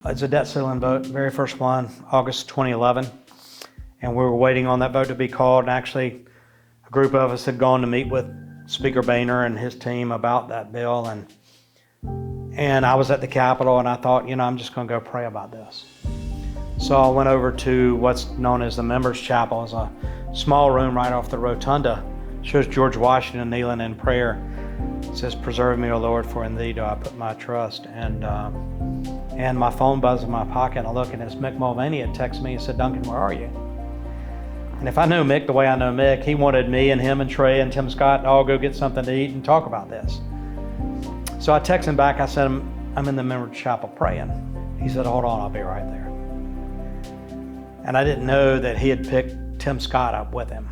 It's a debt ceiling vote, very first one, August 2011. And we were waiting on that vote to be called. And actually, a group of us had gone to meet with Speaker Boehner and his team about that bill. And I was at the Capitol, and I thought, I'm just going to go pray about this. So I went over to what's known as the Members' Chapel. It's a small room right off the rotunda. It shows George Washington kneeling in prayer. It says, "Preserve me, O Lord, for in thee do I put my trust." And my phone buzzed in my pocket, and I look, and it's Mick Mulvaney had texted me and said, "Duncan, where are you?" And if I know Mick the way I know Mick, he wanted me and him and Trey and Tim Scott to all go get something to eat and talk about this. So I texted him back. I said, I'm in the Members' Chapel praying. He said, "Hold on, I'll be right there." And I didn't know that he had picked Tim Scott up with him.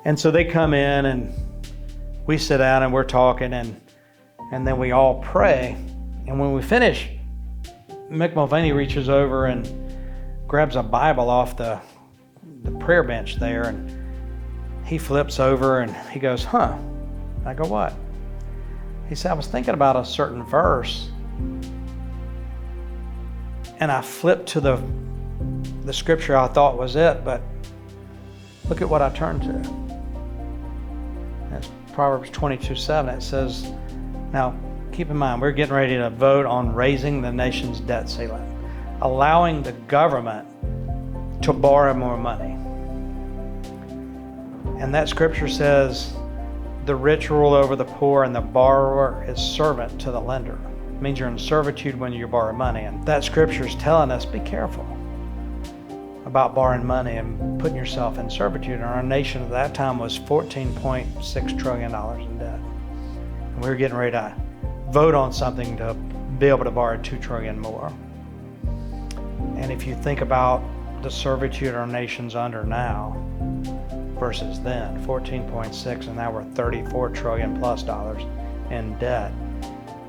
And so they come in, and we sit down, and we're talking, and then we all pray. And when we finish, Mick Mulvaney reaches over and grabs a Bible off the prayer bench there, and he flips over and he goes, "Huh?" I go, "What?" He said, "I was thinking about a certain verse, and I flipped to the scripture I thought was it, but look at what I turned to." That's Proverbs 22:7. It says, now keep in mind, we're getting ready to vote on raising the nation's debt ceiling, allowing the government to borrow more money. And that scripture says, "The rich rule over the poor, and the borrower is servant to the lender." It means you're in servitude when you borrow money. And that scripture is telling us, be careful about borrowing money and putting yourself in servitude. And our nation at that time was $14.6 trillion in debt. And we were getting ready to vote on something to be able to borrow $2 trillion more. And if you think about the servitude our nation's under now versus then, 14.6, and now we're $34 trillion plus in debt,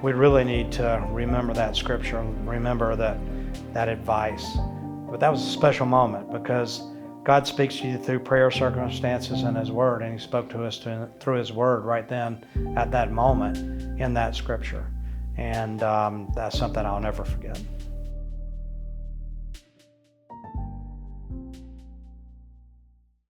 we really need to remember that scripture and remember that advice. But that was a special moment because God speaks to you through prayer circumstances and His Word, and He spoke to us through His Word right then at that moment in that scripture. And that's something I'll never forget.